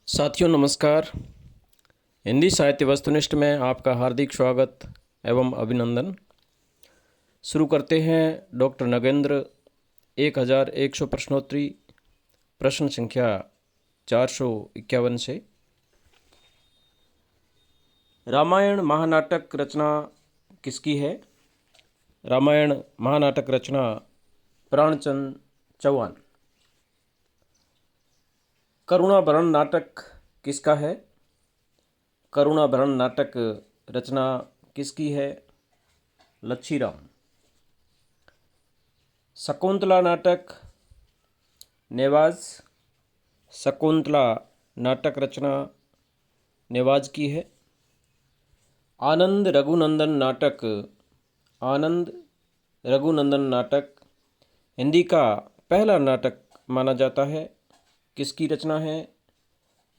साथियों नमस्कार। हिंदी साहित्य वस्तुनिष्ठ में आपका हार्दिक स्वागत एवं अभिनंदन। शुरू करते हैं डॉक्टर नगेंद्र 1100 प्रश्नोत्तरी प्रश्न संख्या 451 से। रामायण महानाटक रचना किसकी है? रामायण महानाटक रचना प्राणचंद चौहान। करुणाभरण नाटक किसका है? करुणाभरण नाटक रचना किसकी है? लच्छीराम। शकुंतला नाटक नेवाज। शकुंतला नाटक रचना नेवाज की है। आनंद रघुनंदन नाटक आनंद रघुनंदन नाटक हिंदी का पहला नाटक माना जाता है। किसकी रचना है?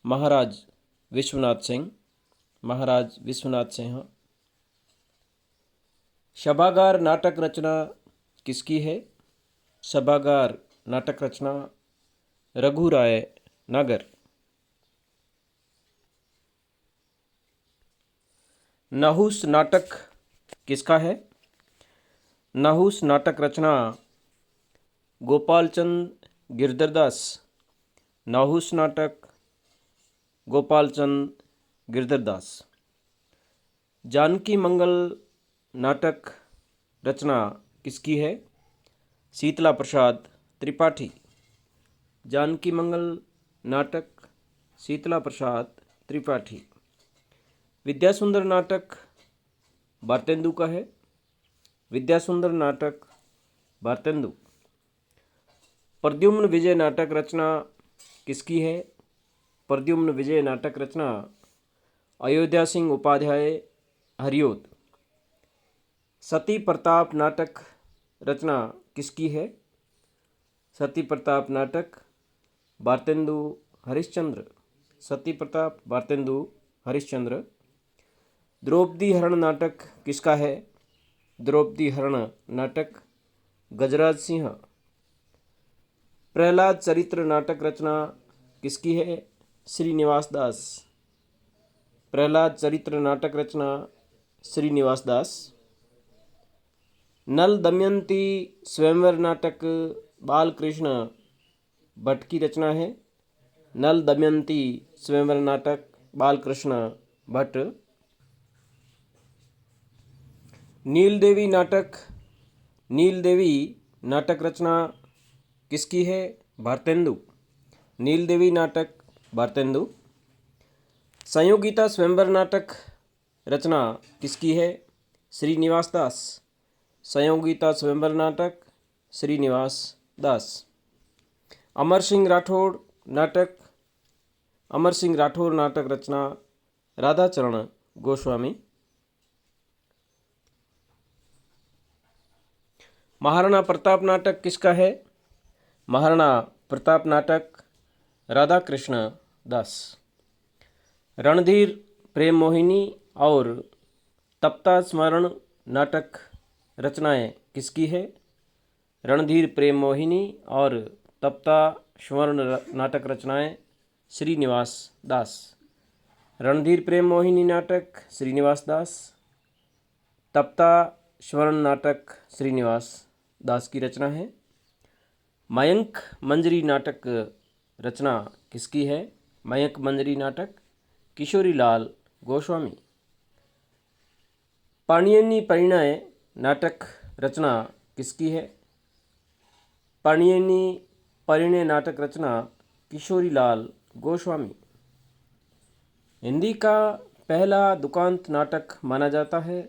महाराज विश्वनाथ सिंह। महाराज विश्वनाथ सिंह। सभागार नाटक रचना किसकी है? सभागार नाटक रचना रघुराय नागर। नहुस नाटक किसका है? नहुस नाटक रचना गोपालचंद गिरधरदास। नहुस नाटक गोपालचंद गिरधरदास। जानकी मंगल नाटक रचना किसकी है? शीतला प्रसाद त्रिपाठी। जानकी मंगल नाटक शीतला प्रसाद त्रिपाठी। विद्यासुंदर नाटक भारतेंदु का है। विद्यासुंदर नाटक भारतेंदु। प्रद्युम्न विजय नाटक रचना किसकी है? प्रद्युम्न विजय नाटक रचना अयोध्या सिंह उपाध्याय हरिओद। सती प्रताप नाटक रचना किसकी है? सती प्रताप नाटक भारतेंदु हरिश्चंद्र। सती प्रताप भारतेंदु हरिश्चंद्र। द्रौपदी हरण नाटक किसका है? द्रौपदी हरण नाटक गजराज सिंह। प्रहलाद चरित्र नाटक रचना किसकी है? श्रीनिवास दास। प्रहलाद चरित्र नाटक रचना श्रीनिवास दास। नल दमयंती स्वयंवर नाटक बालकृष्ण भट्ट की रचना है। नल दमयंती स्वयंवर नाटक बालकृष्ण भट्ट। नीलदेवी नाटक नीलदेवी नाटक रचना किसकी है? भारतेंदु। नीलदेवी नाटक भारतेंदु। संयोगिता स्वयंवर नाटक रचना किसकी है? श्रीनिवास दास। संयोगिता स्वयंवर नाटक श्रीनिवास दास। अमर सिंह राठौड़ नाटक अमर सिंह राठौड़ नाटक रचना राधाचरण गोस्वामी। महाराणा प्रताप नाटक किसका है? महाराणा प्रताप नाटक राधा कृष्ण दास। रणधीर प्रेम मोहिनी और तप्ता स्मरण नाटक रचनाएं किसकी है? रणधीर प्रेम मोहिनी और तप्ता स्वर्ण नाटक रचनाएं श्रीनिवास दास। रणधीर प्रेम मोहिनी नाटक श्रीनिवास दास। तप्ता स्वर्ण नाटक श्रीनिवास दास की रचना है। मयंक मंजरी नाटक रचना किसकी है? मयंक मंजरी नाटक किशोरीलाल गोस्वामी। पाणिनि परिणय नाटक रचना किसकी है? पाणिनि परिणय नाटक रचना किशोरीलाल गोस्वामी। हिंदी का पहला दुखांत नाटक माना जाता है।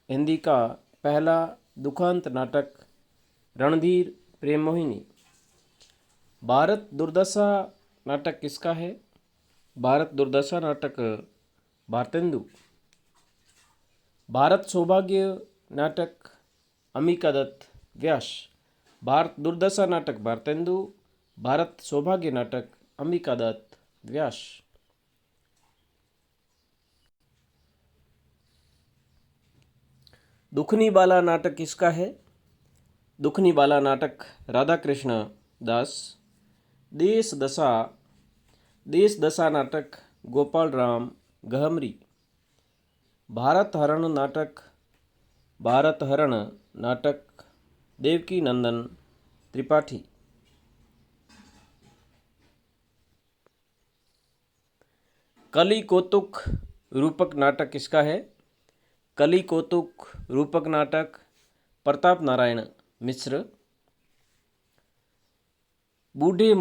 हिंदी का पहला दुखांत नाटक रणधीर प्रेम मोहिनी। भारत दुर्दशा नाटक किसका है? भारत दुर्दशा नाटक भारतेंदु। भारत सौभाग्य नाटक अम्बिका दत्त व्यास। भारत दुर्दशा नाटक भारतेंदु। भारत सौभाग्य नाटक अम्बिका दत्त व्यास। दुखनी बाला नाटक किसका है? दुखनी बाला नाटक राधा कृष्ण दास। देश दशा देश दशा नाटक गोपाल राम गहमरी। भारत हरण नाटक देवकी नंदन त्रिपाठी। कली कौतुक रूपक नाटक किसका है? कली कौतुक रूपक नाटक प्रताप नारायण मिश्र। बूढ़े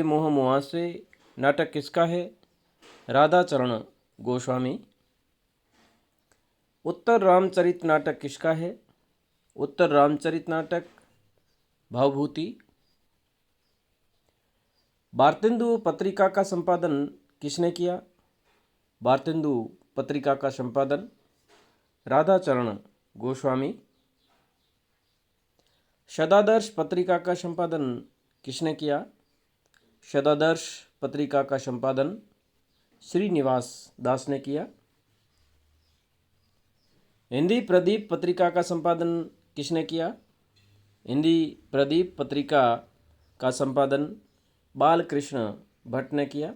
मोह मुहासे नाटक किसका है? राधाचरण गोस्वामी। उत्तर रामचरित नाटक किसका है? उत्तर रामचरित नाटक भावभूति। भारतेंदु पत्रिका का संपादन किसने किया? भारतेंदु पत्रिका का संपादन राधाचरण गोस्वामी। शतादर्श पत्रिका का संपादन किसने किया? शतादर्श पत्रिका का संपादन श्रीनिवास दास ने किया। हिंदी प्रदीप पत्रिका का संपादन किसने किया? हिंदी प्रदीप पत्रिका का संपादन बालकृष्ण भट्ट ने किया।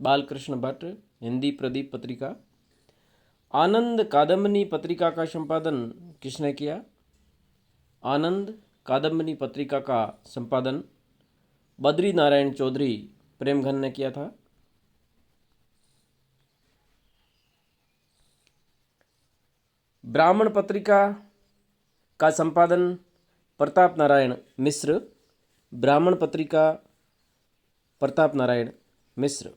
बालकृष्ण भट्ट हिंदी प्रदीप पत्रिका। आनंद कादम्बनी पत्रिका का संपादन किसने किया? आनंद कादम्बनी पत्रिका का संपादन बद्री नारायण चौधरी प्रेमघन ने किया था। ब्राह्मण पत्रिका का संपादन प्रताप नारायण मिश्र। ब्राह्मण पत्रिका प्रताप नारायण मिश्र।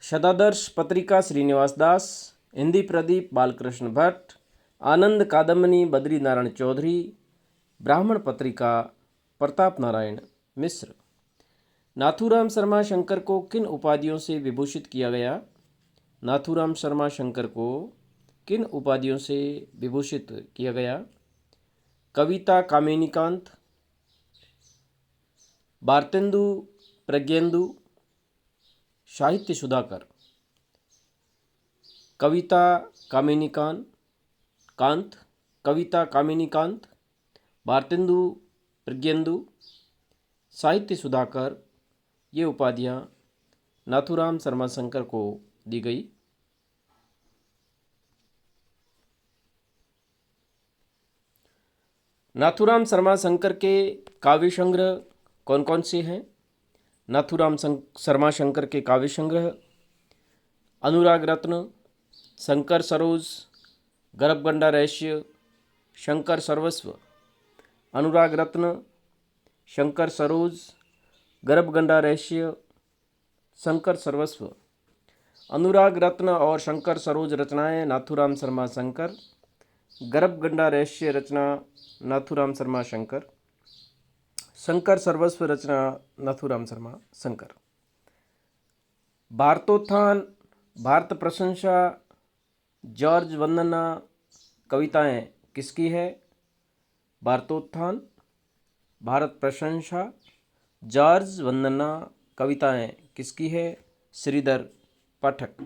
शतादर्श पत्रिका श्रीनिवास दास। हिंदी प्रदीप बालकृष्ण भट्ट। आनंद कादम्बनी बद्री नारायण चौधरी। ब्राह्मण पत्रिका प्रताप नारायण मिश्र। नाथूराम शर्मा शंकर को किन उपाधियों से विभूषित किया गया? नाथूराम शर्मा शंकर को किन उपाधियों से विभूषित किया गया? कविता कामिनीकांत, भारतेंदु प्रज्ञेंदु, साहित्य सुधाकर। कविता कामिनीकांत, भारतेंदु प्रज्ञेंदु, साहित्य सुधाकर, ये उपाधियाँ नाथूराम शर्मा शंकर को दी गई। नाथूराम शर्मा शंकर के काव्य संग्रह कौन कौन से हैं? नाथूराम शर्मा शंकर के काव्य संग्रह अनुराग रत्न, शंकर सरोज, गर्भगंडा रहस्य, शंकर सर्वस्व। अनुराग रत्न, शंकर सरोज, गर्भगंडा रहस्य, शंकर सर्वस्व। अनुराग रत्न और शंकर सरोज रचनाएं नाथूराम शर्मा शंकर। गर्भगंडा रहस्य रचना नाथूराम शर्मा शंकर। शंकर सर्वस्व रचना नाथूराम शर्मा शंकर। भारतोत्थान, भारत प्रशंसा, जॉर्ज वंदना कविताएं किसकी है? भारतोत्थान, भारत प्रशंसा, जॉर्ज वंदना कविताएं किसकी है? श्रीधर पाठक।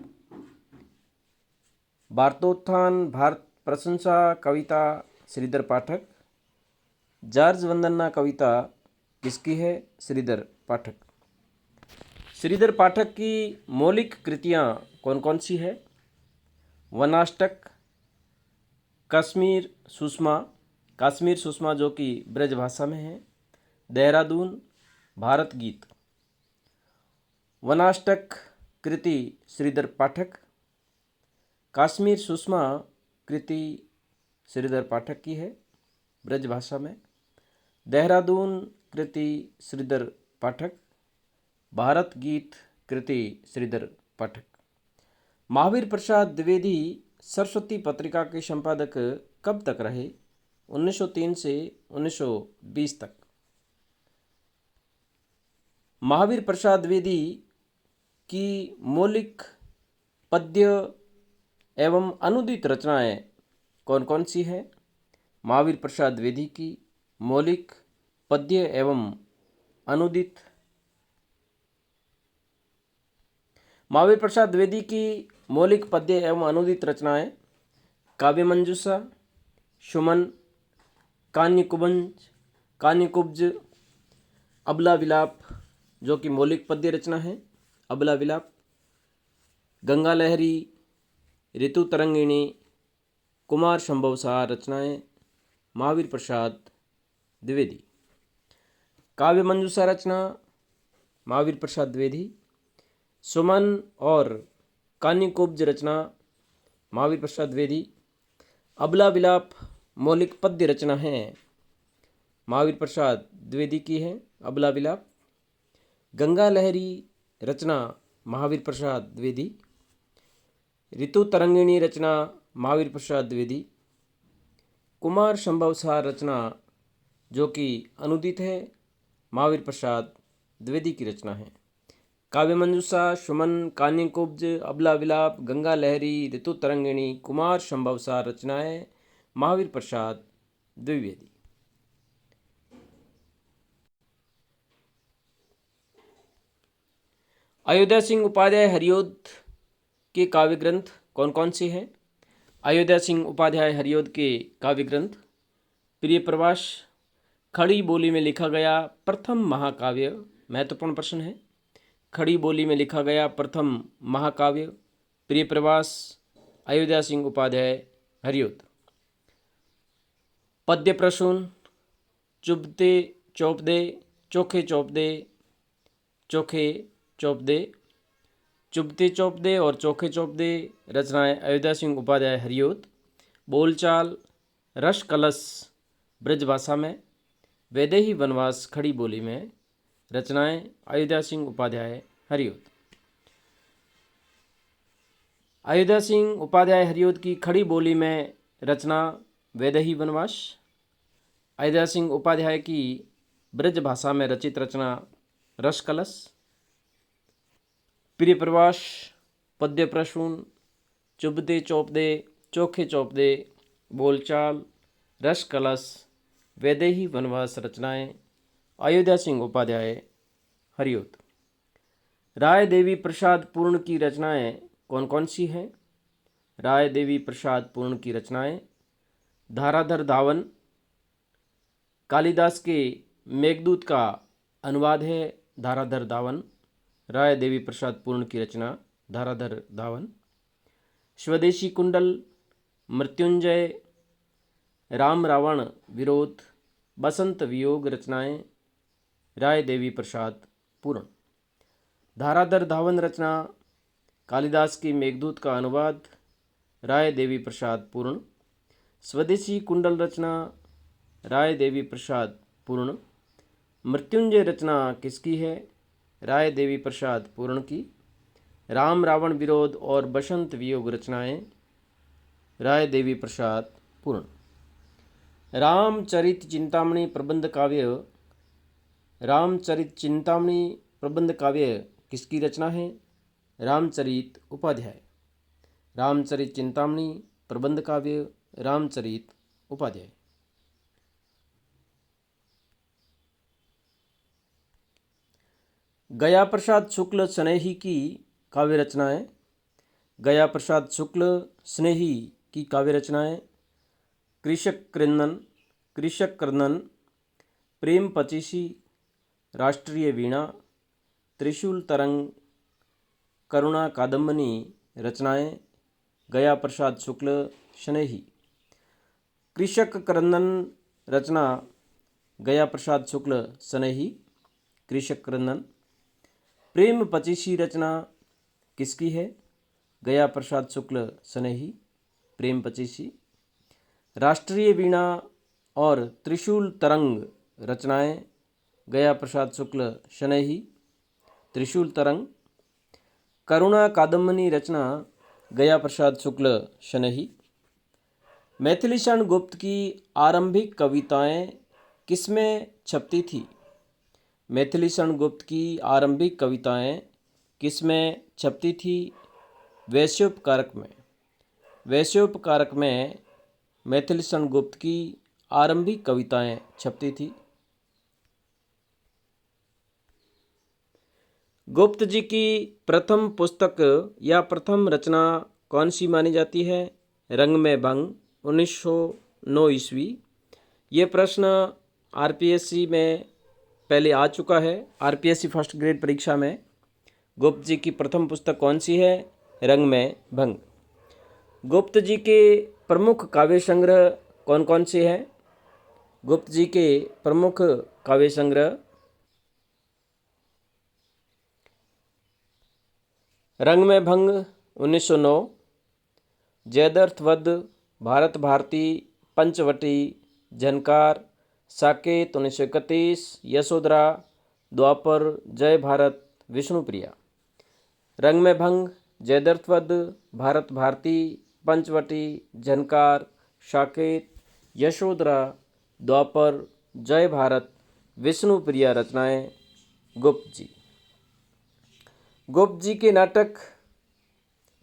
भारतोत्थान, भारत प्रशंसा कविता श्रीधर पाठक। जॉर्ज वंदना कविता किसकी है? श्रीधर पाठक। श्रीधर पाठक की मौलिक कृतियाँ कौन कौन सी है? वनाष्टक, कश्मीर सुषमा जो कि ब्रज भाषा में है, देहरादून, भारत गीत। वनाष्टक कृति श्रीधर पाठक, कश्मीर सुषमा कृति श्रीधर पाठक की है ब्रज भाषा में, देहरादून कृति श्रीधर पाठक, भारत गीत कृति श्रीधर पाठक। महावीर प्रसाद द्विवेदी सरस्वती पत्रिका के संपादक कब तक रहे? 1903 से 1920 तक। महावीर प्रसाद द्विवेदी की मौलिक पद्य एवं अनुदित रचनाएं कौन कौन सी हैं? महावीर प्रसाद द्विवेदी की मौलिक पद्य एवं अनुदित। महावीर प्रसाद द्विवेदी की मौलिक पद्य एवं अनुदित रचनाएं काव्य मंजूषा, सुमन, कान्यकुब्ज, अबला विलाप, जो कि मौलिक पद्य रचना है। अबला विलाप, गंगा लहरी, ऋतु तरंगिणी, कुमार संभव सार रचनाएं महावीर प्रसाद द्विवेदी। काव्य मंजूषा रचना महावीर प्रसाद द्विवेदी। सुमन और कान्यकुब्ज रचना महावीर प्रसाद द्विवेदी। अबला विलाप मौलिक पद्य रचना है, महावीर प्रसाद द्विवेदी की है अबला विलाप। गंगा लहरी रचना महावीर प्रसाद द्विवेदी। ऋतु तरंगिणी रचना महावीर प्रसाद द्विवेदी। कुमार संभव सार रचना जो कि अनुदित है, महावीर प्रसाद द्विवेदी की रचना है। काव्य मंजूषा, सुमन, कान्यकुब्ज, अबला विलाप, गंगा लहरी, ऋतु तरंगिणी, कुमार संभव सार रचनाएं महावीर प्रसाद द्विवेदी। अयोध्या सिंह उपाध्याय हरियोध के काव्य ग्रंथ कौन कौन से हैं? अयोध्या सिंह उपाध्याय हरियोध के काव्य ग्रंथ प्रिय प्रवास खड़ी बोली में लिखा गया प्रथम महाकाव्य। महत्वपूर्ण प्रश्न है। खड़ी बोली में लिखा गया प्रथम महाकाव्य प्रिय प्रवास अयोध्या सिंह उपाध्याय हरियोध। पद्य प्रसून, चुभते चौपदे, चोखे चौपदे, चोखे चौपदे, चुभते चौपदे और चोखे चौपदे रचनाएं अयोध्या सिंह उपाध्याय हरियोध। बोलचाल, रस कलश ब्रजभाषा में, वैदेही वनवास खड़ी बोली में रचनाएं अयोध्या सिंह उपाध्याय हरियोध। अयोध्या सिंह उपाध्याय हरियोध की खड़ी बोली में रचना वैदेही वनवास। अयोध्या सिंह उपाध्याय की ब्रजभाषा में रचित रचना रस कलश। प्रिय प्रवास, पद्य प्रसून, चुभते चौपदे, चोखे चौपदे, बोलचाल, रस कलश, वैदेही वनवास रचनाएं अयोध्या सिंह उपाध्याय हरियोध। राय देवी प्रसाद पूर्ण की रचनाएं कौन कौन सी हैं? राय देवी प्रसाद पूर्ण की रचनाएं धाराधर धावन, कालिदास के मेघदूत का अनुवाद है धाराधर धावन, राय देवी प्रसाद पूर्ण की रचना धाराधर धावन। स्वदेशी कुंडल, मृत्युंजय, राम रावण विरोध, बसंत वियोग रचनाएं राय देवी प्रसाद पूर्ण। धाराधर धावन रचना कालिदास की मेघदूत का अनुवाद राय देवी प्रसाद पूर्ण। स्वदेशी कुंडल रचना राय देवी प्रसाद पूर्ण। मृत्युंजय रचना किसकी है? राय देवी प्रसाद पूर्ण की। राम रावण विरोध और बसंत वियोग रचनाएं राय देवी प्रसाद पूर्ण। रामचरित चिंतामणि प्रबंध काव्य, रामचरित चिंतामणि प्रबंध काव्य किसकी रचना है? रामचरित उपाध्याय। रामचरित चिंतामणि प्रबंध काव्य रामचरित उपाध्याय। गया प्रसाद शुक्ल स्नेही की काव्य रचनाएं। गया प्रसाद शुक्ल स्नेही की काव्य रचनाएं कृषक क्रंदन, प्रेम पचीसी, राष्ट्रीय वीणा, त्रिशूल तरंग, करुणा कादम्बनी रचनाएं गया प्रसाद शुक्ल स्नेही। कृषक क्रंदन रचना गया प्रसाद शुक्ल स्नेही, कृषक क्रंदन। प्रेम पचीसी रचना किसकी है? गया प्रसाद शुक्ल स्नेही, प्रेम पचीसी। राष्ट्रीय वीणा और त्रिशूल तरंग रचनाएं गया प्रसाद शुक्ल स्नेही, त्रिशूल तरंग। करुणा कादम्बनी रचना गया प्रसाद शुक्ल स्नेही। मैथिलीशरण गुप्त की आरंभिक कविताएं किसमें छपती थी? मैथिलीशरण गुप्त की आरंभिक कविताएं किसमें छपती थी? वैश्योपकारक में। वैश्योपकारक में मैथिलीशरण गुप्त की आरंभिक कविताएं छपती थी। गुप्त जी की प्रथम पुस्तक या प्रथम रचना कौन सी मानी जाती है? रंग में भंग, 1909 ईस्वी। ये प्रश्न आरपीएससी में पहले आ चुका है आरपीएससी फर्स्ट ग्रेड परीक्षा में। गुप्त जी की प्रथम पुस्तक कौन सी है? रंग में भंग। गुप्त जी के प्रमुख काव्य संग्रह कौन कौन से हैं? गुप्त जी के प्रमुख काव्य संग्रह रंग में भंग 1909, जयद्रथ वध, भारत भारती, पंचवटी, झनकार, साकेत 1931, यशोधरा, द्वापर, जय भारत, विष्णुप्रिया। रंग में भंग, जयद्रथ वध, भारत भारती, पंचवटी, झनकार, साकेत, यशोधरा, द्वापर, जय भारत, विष्णुप्रिया रचनाएं गुप्त जी। गुप्त जी के नाटक,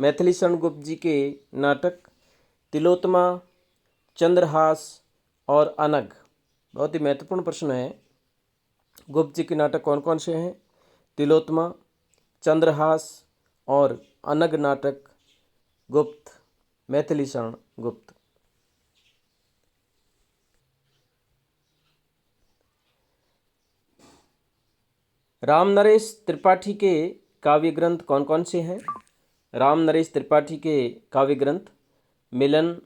मैथिली शरण गुप्त जी के नाटक तिलोत्तमा, चंद्रहास और अनग। बहुत ही महत्वपूर्ण प्रश्न है। गुप्त जी के नाटक कौन कौन से हैं? तिलोत्तमा, चंद्रहास और अनग नाटक गुप्त, मैथिली शरण गुप्त। राम नरेश त्रिपाठी के काव्य ग्रंथ कौन कौन से हैं? राम नरेश त्रिपाठी के काव्य ग्रंथ मिलन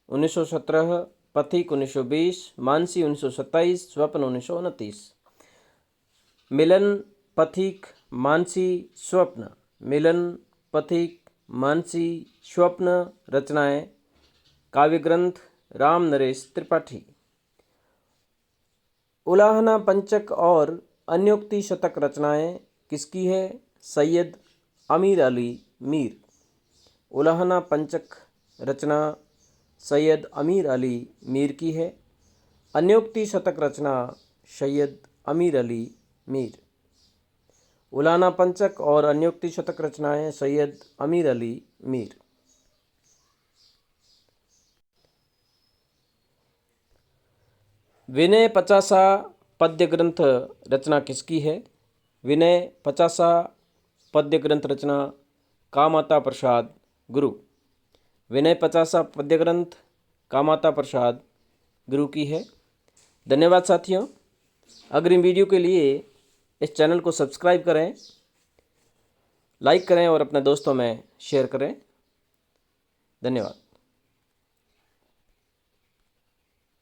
1917, पथिक 1920, मानसी 1927, स्वप्न 1929। मिलन, पथिक, मानसी, स्वप्न। मिलन, पथिक, मानसी, स्वप्न रचनाएं काव्य ग्रंथ राम नरेश त्रिपाठी। उलाहना पंचक और अन्योक्ति शतक रचनाएं किसकी है? सैयद अमीर अली मीर। उलाहना पंचक रचना सैयद अमीर अली मीर की है। अन्योक्ति शतक रचना सैयद अमीर अली मीर। उलाहना पंचक और अन्योक्ति शतक रचनाएं सैयद अमीर अली मीर। विनय पचासा पद्य ग्रंथ रचना किसकी है? विनय पचासा पद्य ग्रंथ रचना कामाता प्रसाद गुरु। विनय पचासा पद्य ग्रंथ कामाता प्रसाद गुरु की है। धन्यवाद साथियों। अग्रिम वीडियो के लिए इस चैनल को सब्सक्राइब करें, लाइक करें और अपने दोस्तों में शेयर करें। धन्यवाद।